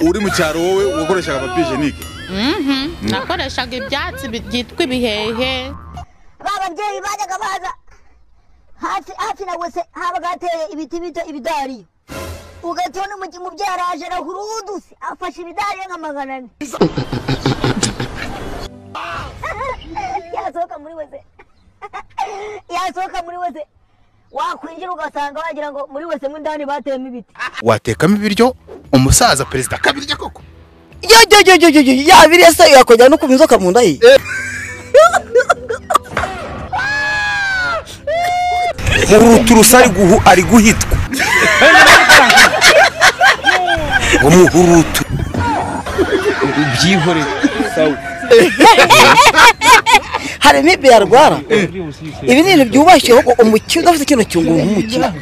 uri mu cyaro wowe wakoreshaga papier hygienique nakoreshaga ibyatsi byitwa ibihehe bababyeyi bajyaga baza hafi na wese habaga hateye ibiti bito ibidari ugatona umubyeyi araje arahuruduse afashe ibidari nka 400 yasohoka muri wese wakwinjira ugasanga wagira ngo muri wese mw'indani bateyemo ibiti watekamo ibiryo umusaza perezida kabirya koko yabiriye se yakojya no kubizoka mu nda ye muhuruturusa ari guhitwa umuhurutu byihore sawa hari mibe yarwara ibi ni byubashyeho umukino udafite ikintu cyungura umukino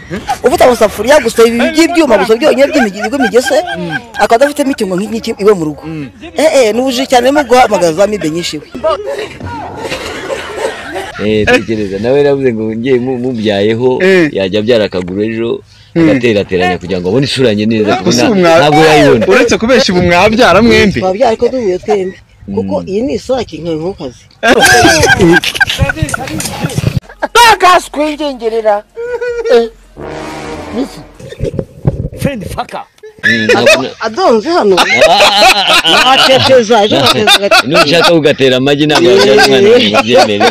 ufite amasafuriya gusa ibi by'ibyuma gusa byonyine by'imigese akadafite imikingo nk'iki iwe mu rugo n'ubuje cyane mu guhamagaza mibe nyinshi tekereza nawe yavuze ngo ngiye mubyayeho yajya byara akaguru ejo agaterateranya kugira ngo abone ishuranye neza ntabwo yayibona uretse kubesha ubu mwabyara mwembi twabyara ko duhuye twembi kuko iyi ni isake nk'inkokazi bakaswengengerera friend fucker adonze hano nakeceza ejo nushaka ugatera amagi ntabwo yajya umwana ngo byemere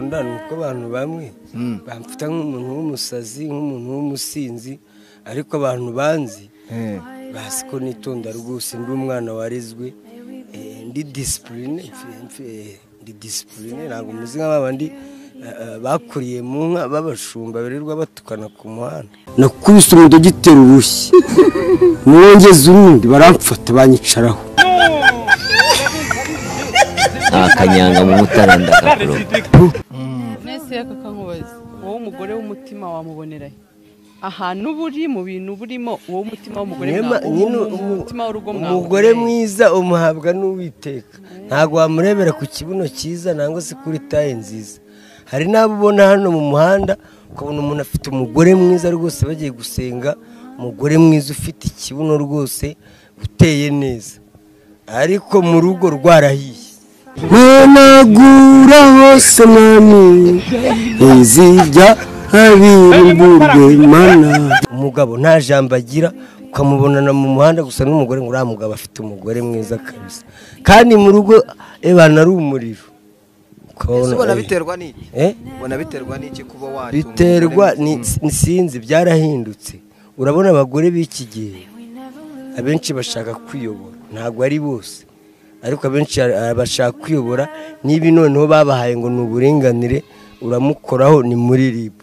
ndana uko abantu bamwe bamfata nk'umuntu w'umusazi nk'umuntu w'umusinzi ariko abantu banzi basi ko nitonda rwose ndi umwana warizwe ndi discipline ntabwo muzi nk'abandi bakuriye mu nka babashumba birirwa batukana ku muhanda nakubise umudogiteri urushyi mwongeze urundi baramfata banyicaraho akanyanga mu mutaranda kakuro nese kakankubaza wowe umugore w'umutima wamubonera ahantu buri mu bintu burimo wowe umutima w'umugore umutima w'urugo mwawe umugore mwiza umuhabwa n'Uwiteka ntago wamurebera ku kibuno cyiza nangwa se kuri taye nziza hari nabo ubona hano mu muhanda ukabona umuntu afite umugore mwiza rwose bagiye gusenga umugore mwiza ufite ikibuno rwose uteye neza ariko mu rugo rwarahiye Managura hose mwami izijya habirumburwe mana umugabo nta jambo agira ukamubonana mu muhanda gusa n'umugore ngo uriya mugabo afite umugore mwiza kabisa kandi mu rugo ebana ari umuriro ubona biterwa n'iki ubona biterwa n'iki kuba watunga biterwa sinzi byarahindutse urabona abagore b'iki gihe abenshi bashaka kwiyobora ntabwo ari bose ariko abenshi bashaka kwiyobora nibi noneho babahaye ngo ni uburenganire uramukoraho ni muri ribu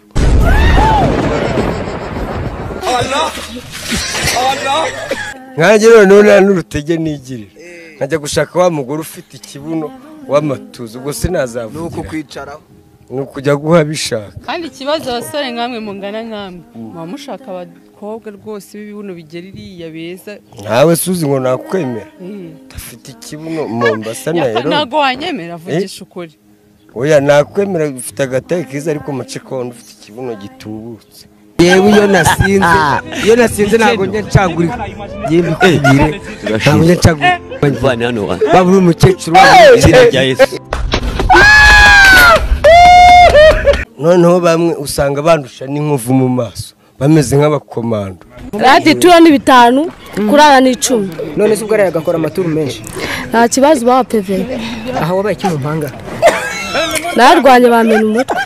nkanjye noneho nta n'urutege nigirira nkajya gushaka wa mugore ufite ikibuno w'amatuza ubwo sinazavugira nuko kwicaraho nuko kujya guha bishaka kandi ikibazo abasore nkamwe mungana nkamwe muba mushaka abakobwa rwose b'ibibuno bigera iriya beza ntawe suzi ngo nakwemera udafite ikibuno Mombasa na Nairobi ntago wanyemera vugisha ukuri oya nakwemera ufite agataye kiza ariko mace kondo ufite ikibuno gitubutse yewe iyo nasinze ntago njye ncagurika ngiye mbikubwire ntago njye ncagurika bavana hano baburi umukecuru izina rya Yesu noneho bamwe usanga bandusha n'inkovu mu maso bameze nk'abakomando radi turo ni 5 kurara ni 10 none se ubwo ari agakora amaturu menshi nta kibazo ba peve aha wabaye ki mu mpanga narwanye bamena umutwe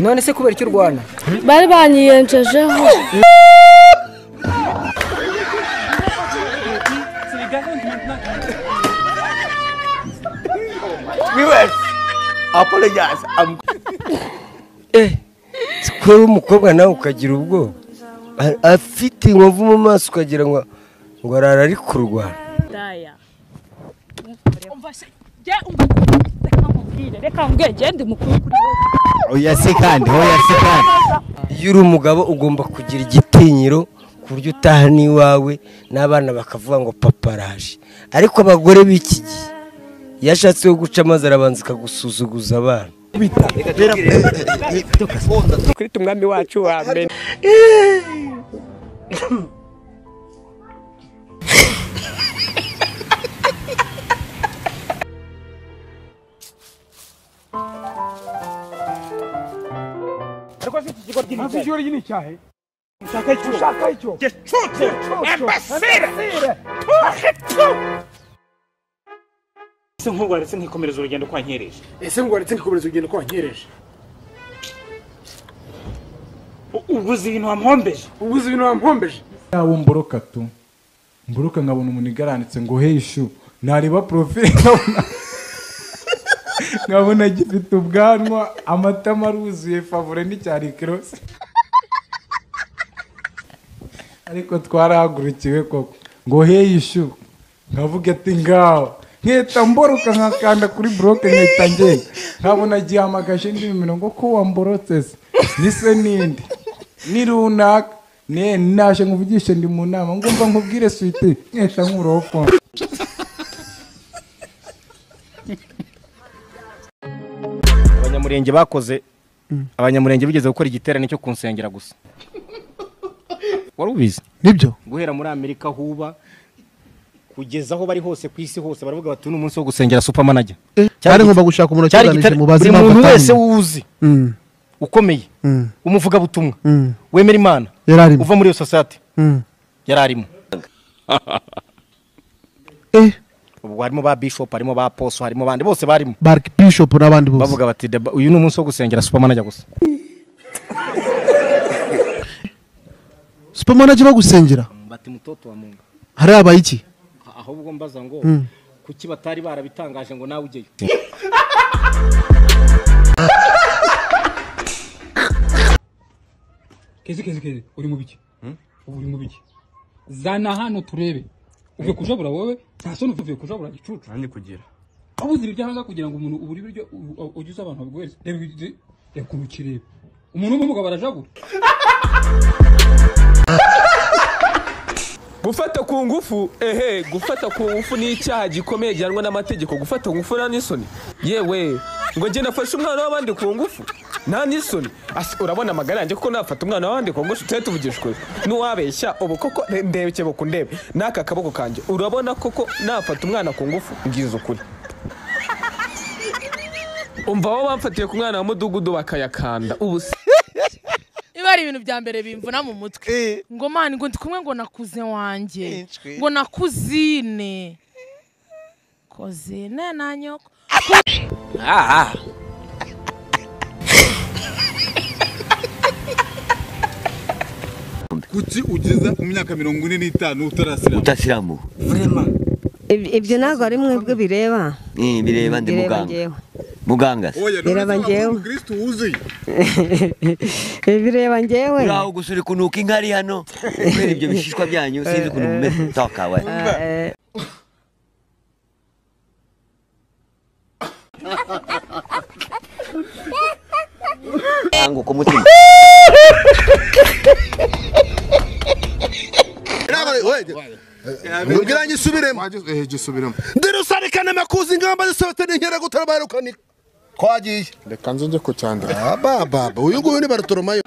none se kubera icyo urwana bari banyiyenjejeho apologize sikora umukobwa nawe ukagira ubwoba afite inkovu mu maso ukagira ngo arara ari kurwana oya se kandi iyo uri umugabo ugomba kugira igitinyiro ku buryo utaha n'iwawe n'abana bakavuga ngo papa araje ariko abagore b'iki gihe yashatse guca maze arabanza akagusuzuguza abana kuri umwami wacu wa mbere ese nk'urwaretse nkikomereza urugendo kwa nkereje ubuze ibintu wampombeje yawo mboroka tu mboroka nkabona umuntu igaranitse ngo heishu nareba profile nkabona gifite ubwanwa amatama aruzuye favore n'icyari kirose ariko twarahagurukiwe koko ngo heishu nkavuga ati ngaho nketa mboroka nkakanda kuri broke nketa ngenda nkabona gihamagaje ndi mirongo ko wamborotse nise nindi ni runaka naje nkuvugishe ndi mu nama ngomba nkubwire suite nketa nkurofo abanyamurenge bigeze gukora igiterane cyo kunsengera gusa wari ubizi nibyo guhera muri Amerika huba kugeza aho bari hose ku isi hose baravuga bati n'umunsi wo gusengera supermanager cyari ngomba gushaka umuntu cyaganije mu bazima buri muntu wese uzi ukomeye umuvuga butumwa wemera Imana uva muri iyo society yararimo ubwo harimo ba bishop harimo ba apostle harimo bandi bose barimo bishop n'abandi bose bavuga bati uyu n'umunsi wo gusengera supermanager gusa supermanager bagusengera bati mutoto wa Mungu hari abayiki ahubwo mbaza ngo kuki batari barabitangaje ngo nawe ugeyo keze uri mu biki uri mu biki zana hano turebe uvuye kujabura wowe ntasone uvuye kujabura gicucu nandi kugira abuze ibyanga kugira ngo umuntu uburi biryo ugize abantu bagweze yakurukireba umuntu w'umugabo barajabura gufata ku ngufu gufata ku ngufu ni icyaha gikomeye gihanwa n'amategeko gufata ku ngufu nta n'isoni yewe ngo njye nafashe umwana w'abandi ku ngufu nta n'isoni urabona amagara yanjye kuko nafata umwana w'abandi ku ngufu tujye tuvugishwe n'uwabeshya ubu koko ndebe ku ndebe n'aka kaboko kanjye urabona koko nafata umwana ku ngufu ngize ukuri umva aho bamfatiye ku mwana wa mudugudu bakayakanda ubu iba ari ibintu bya mbere bimvuna mu mutwe ngo mani ngo ndi kumwe ngo nakuze wanjye ngo nakuzine kozine na nyoko kuki ugeza ku myaka 45 utasiramu ibyo ntabwo ari mwebwe bireba bireba ndi muganga bireba njyewe Kristo wuzuye bireba njyewe uraho gusura kunuka inkari hano kubera ibyo bishishwa byanyu sinzi kuntu mumeze toka we ango ku mutima Ngira nyisubiremo gisubiremo ndirusarikana makuzi ingamba zisobatene nkera gutarabarukanira kwagiye reka nzonje ku cyanda baba uyu nguyu ni Bartolomayo